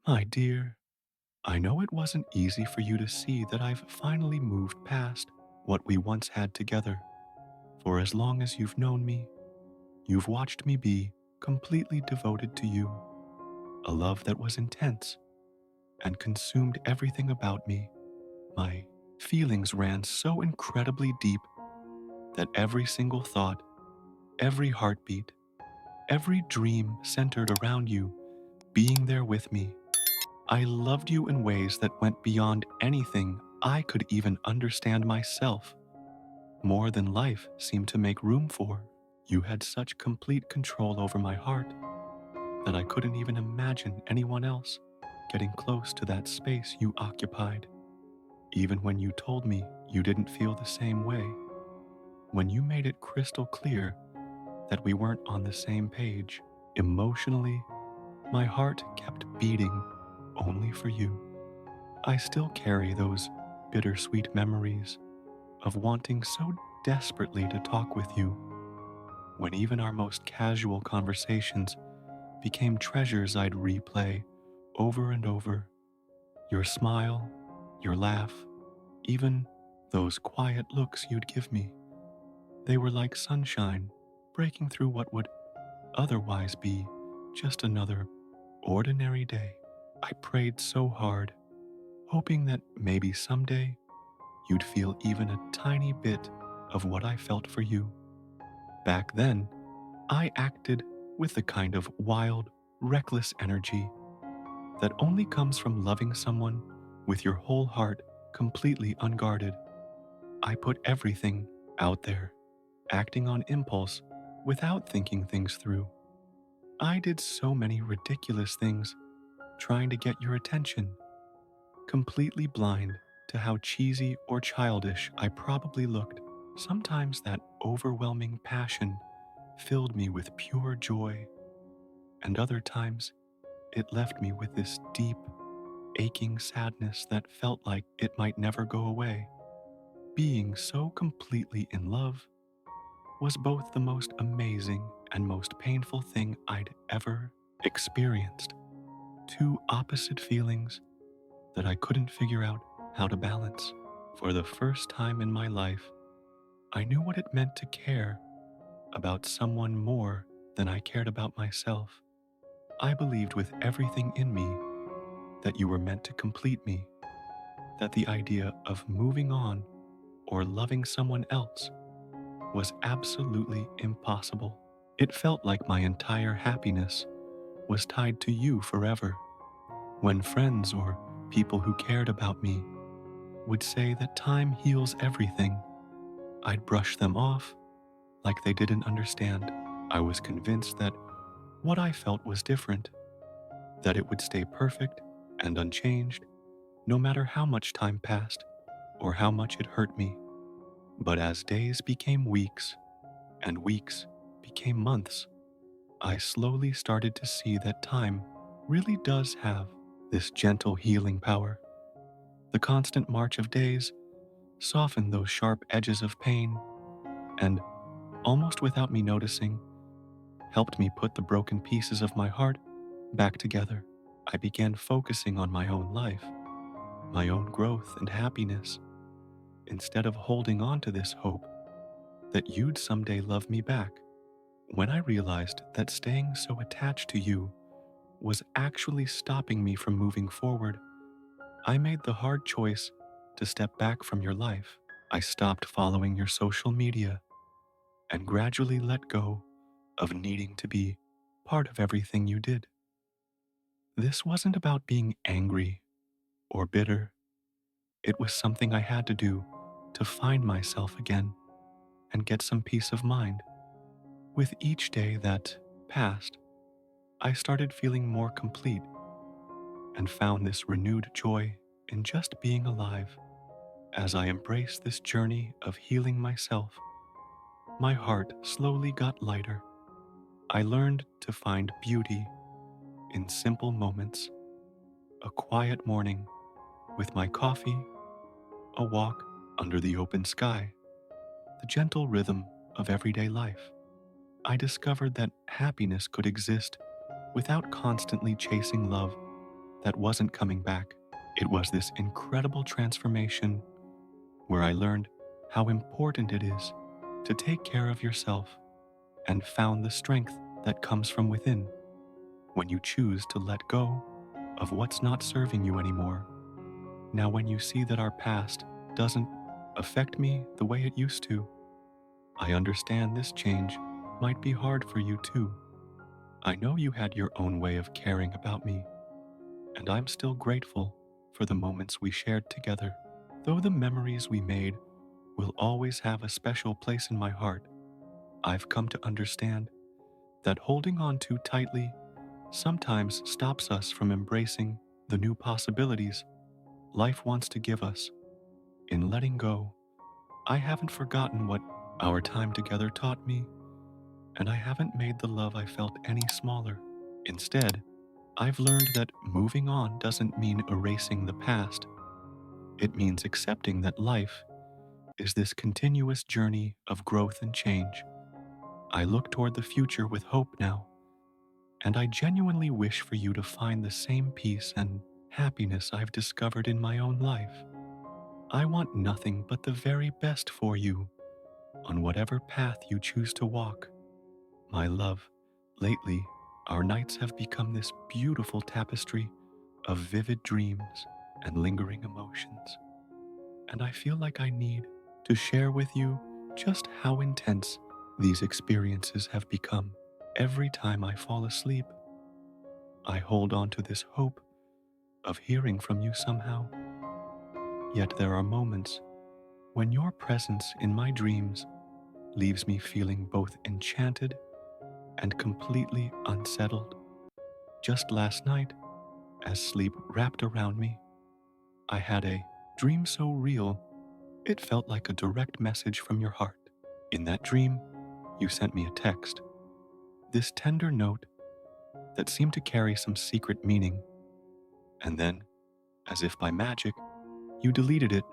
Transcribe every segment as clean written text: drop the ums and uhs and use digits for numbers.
My dear, I know it wasn't easy for you to see that I've finally moved past what we once had together. For as long as you've known me, you've watched me be completely devoted to you, a love that was intense and consumed everything about me. My feelings ran so incredibly deep that every single thought, every heartbeat, every dream centered around you being there with me. I loved you in ways that went beyond anything I could even understand myself, more than life seemed to make room for. You had such complete control over my heart that I couldn't even imagine anyone else getting close to that space you occupied. Even when you told me you didn't feel the same way, when you made it crystal clear that we weren't on the same page, emotionally, my heart kept beating only for you. I still carry those bittersweet memories of wanting so desperately to talk with you, when even our most casual conversations became treasures I'd replay over and over. Your smile, your laugh, even those quiet looks you'd give me, they were like sunshine breaking through what would otherwise be just another ordinary day. I prayed so hard, hoping that maybe someday you'd feel even a tiny bit of what I felt for you. Back then, I acted with the kind of wild, reckless energy that only comes from loving someone with your whole heart completely unguarded. I put everything out there, acting on impulse without thinking things through. I did so many ridiculous things trying to get your attention, completely blind to how cheesy or childish I probably looked. Sometimes that overwhelming passion filled me with pure joy, and other times it left me with this deep, aching sadness that felt like it might never go away. Being so completely in love was both the most amazing and most painful thing I'd ever experienced. Two opposite feelings that I couldn't figure out how to balance. For the first time in my life, I knew what it meant to care about someone more than I cared about myself. I believed with everything in me that you were meant to complete me, that the idea of moving on or loving someone else was absolutely impossible. It felt like my entire happiness was tied to you forever. When friends or people who cared about me would say that time heals everything, I'd brush them off like they didn't understand. I was convinced that what I felt was different, that it would stay perfect and unchanged no matter how much time passed or how much it hurt me. But as days became weeks and weeks became months, I slowly started to see that time really does have this gentle healing power. The constant march of days softened those sharp edges of pain and, almost without me noticing, helped me put the broken pieces of my heart back together. I began focusing on my own life, my own growth and happiness, instead of holding on to this hope that you'd someday love me back. When I realized that staying so attached to you was actually stopping me from moving forward, I made the hard choice to step back from your life. I stopped following your social media and gradually let go of needing to be part of everything you did. This wasn't about being angry or bitter. It was something I had to do to find myself again and get some peace of mind. With each day that passed, I started feeling more complete and found this renewed joy in just being alive. As I embraced this journey of healing myself, my heart slowly got lighter. I learned to find beauty in simple moments: a quiet morning with my coffee, a walk under the open sky, the gentle rhythm of everyday life. I discovered that happiness could exist without constantly chasing love that wasn't coming back. It was this incredible transformation where I learned how important it is to take care of yourself and found the strength that comes from within when you choose to let go of what's not serving you anymore. Now, when you see that our past doesn't affect me the way it used to, I understand this change might be hard for you too. I know you had your own way of caring about me, and I'm still grateful for the moments we shared together. Though the memories we made will always have a special place in my heart, I've come to understand that holding on too tightly sometimes stops us from embracing the new possibilities life wants to give us. In letting go, I haven't forgotten what our time together taught me, and I haven't made the love I felt any smaller. Instead, I've learned that moving on doesn't mean erasing the past. It means accepting that life is this continuous journey of growth and change. I look toward the future with hope now, and I genuinely wish for you to find the same peace and happiness I've discovered in my own life. I want nothing but the very best for you on whatever path you choose to walk. My love, lately, our nights have become this beautiful tapestry of vivid dreams and lingering emotions. And I feel like I need to share with you just how intense these experiences have become. Every time I fall asleep, I hold on to this hope of hearing from you somehow. Yet there are moments when your presence in my dreams leaves me feeling both enchanted and completely unsettled. Just last night, as sleep wrapped around me, I had a dream so real, it felt like a direct message from your heart. In that dream, you sent me a text, this tender note that seemed to carry some secret meaning. And then, as if by magic, you deleted it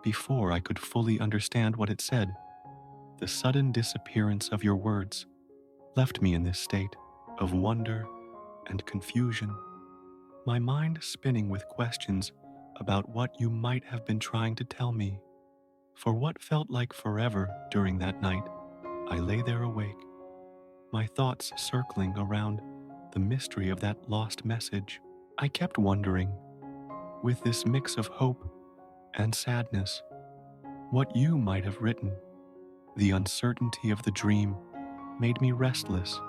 before I could fully understand what it said. The sudden disappearance of your words left me in this state of wonder and confusion, my mind spinning with questions about what you might have been trying to tell me. For what felt like forever during that night, I lay there awake, my thoughts circling around the mystery of that lost message. I kept wondering, with this mix of hope and sadness, what you might have written. The uncertainty of the dream made me restless,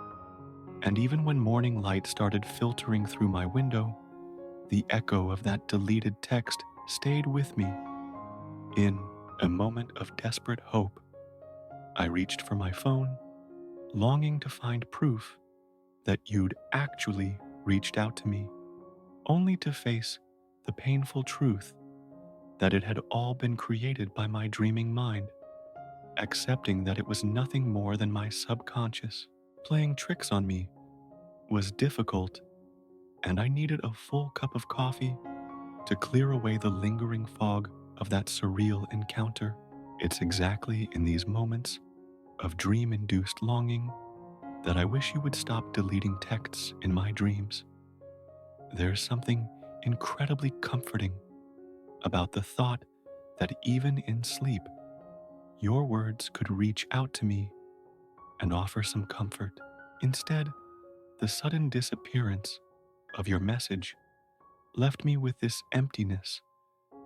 and even when morning light started filtering through my window, the echo of that deleted text stayed with me. In a moment of desperate hope, I reached for my phone, longing to find proof that you'd actually reached out to me, only to face the painful truth that it had all been created by my dreaming mind. Accepting that it was nothing more than my subconscious playing tricks on me was difficult, and I needed a full cup of coffee to clear away the lingering fog of that surreal encounter. It's exactly in these moments of dream-induced longing that I wish you would stop deleting texts in my dreams. There's something incredibly comforting about the thought that even in sleep, your words could reach out to me and offer some comfort. Instead, the sudden disappearance of your message left me with this emptiness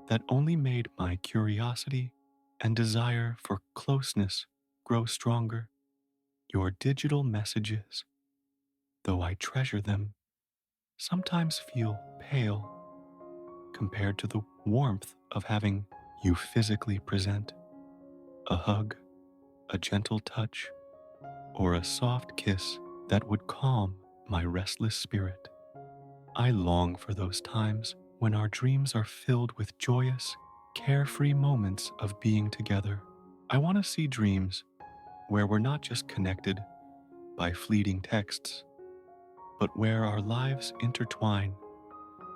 that only made my curiosity and desire for closeness grow stronger. Your digital messages, though I treasure them, sometimes feel pale compared to the warmth of having you physically present. A hug, a gentle touch, or a soft kiss that would calm my restless spirit. I long for those times when our dreams are filled with joyous, carefree moments of being together. I want to see dreams where we're not just connected by fleeting texts, but where our lives intertwine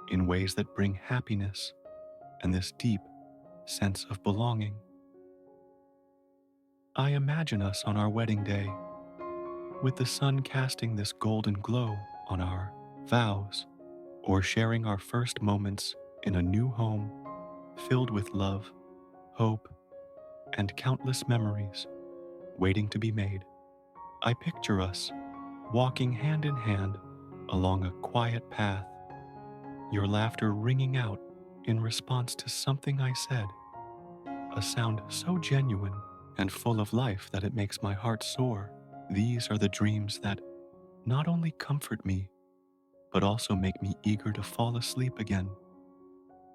in ways that bring happiness and this deep sense of belonging. I imagine us on our wedding day, with the sun casting this golden glow on our vows, or sharing our first moments in a new home filled with love, hope, and countless memories waiting to be made. I picture us walking hand in hand along a quiet path, your laughter ringing out in response to something I said, a sound so genuine and full of life that it makes my heart soar. These are the dreams that not only comfort me, but also make me eager to fall asleep again,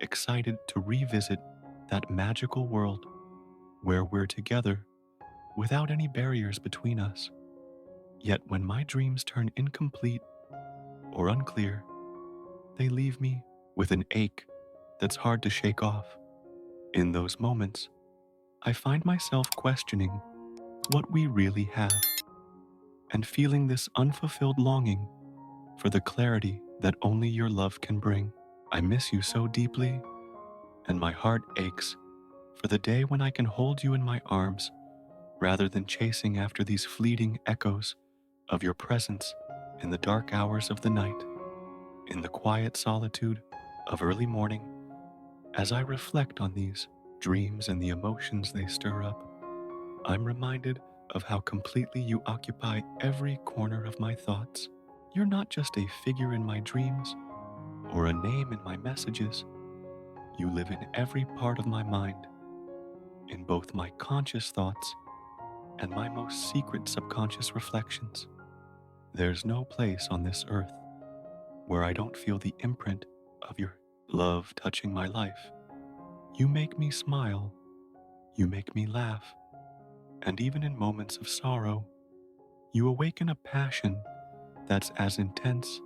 excited to revisit that magical world where we're together without any barriers between us. Yet when my dreams turn incomplete or unclear, they leave me with an ache that's hard to shake off. In those moments, I find myself questioning what we really have and feeling this unfulfilled longing for the clarity that only your love can bring. I miss you so deeply, and my heart aches for the day when I can hold you in my arms rather than chasing after these fleeting echoes of your presence in the dark hours of the night. In the quiet solitude of early morning, as I reflect on these dreams and the emotions they stir up, I'm reminded of how completely you occupy every corner of my thoughts. You're not just a figure in my dreams or a name in my messages. You live in every part of my mind, in both my conscious thoughts and my most secret subconscious reflections. There's no place on this earth where I don't feel the imprint of your love touching my life. You make me smile, you make me laugh, and even in moments of sorrow, you awaken a passion that's as intense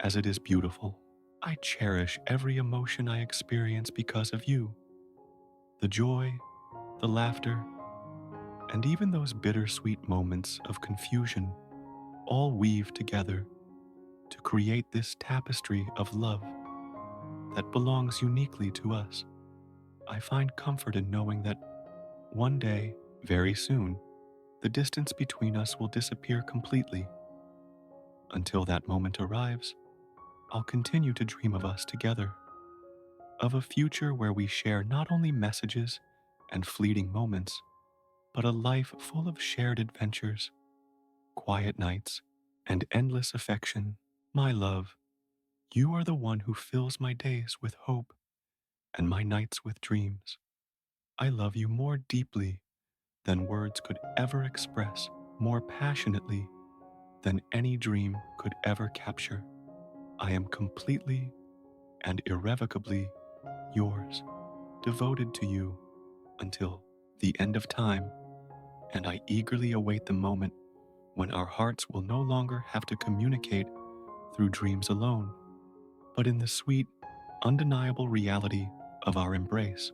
as it is beautiful. I cherish every emotion I experience because of you. The joy, the laughter, and even those bittersweet moments of confusion all weave together to create this tapestry of love that belongs uniquely to us. I find comfort in knowing that one day, very soon, the distance between us will disappear completely. Until that moment arrives, I'll continue to dream of us together, of a future where we share not only messages and fleeting moments, but a life full of shared adventures, quiet nights, and endless affection. My love, you are the one who fills my days with hope and my nights with dreams. I love you more deeply than words could ever express, more passionately than any dream could ever capture. I am completely and irrevocably yours, devoted to you until the end of time, and I eagerly await the moment when our hearts will no longer have to communicate through dreams alone, but in the sweet, undeniable reality of our embrace.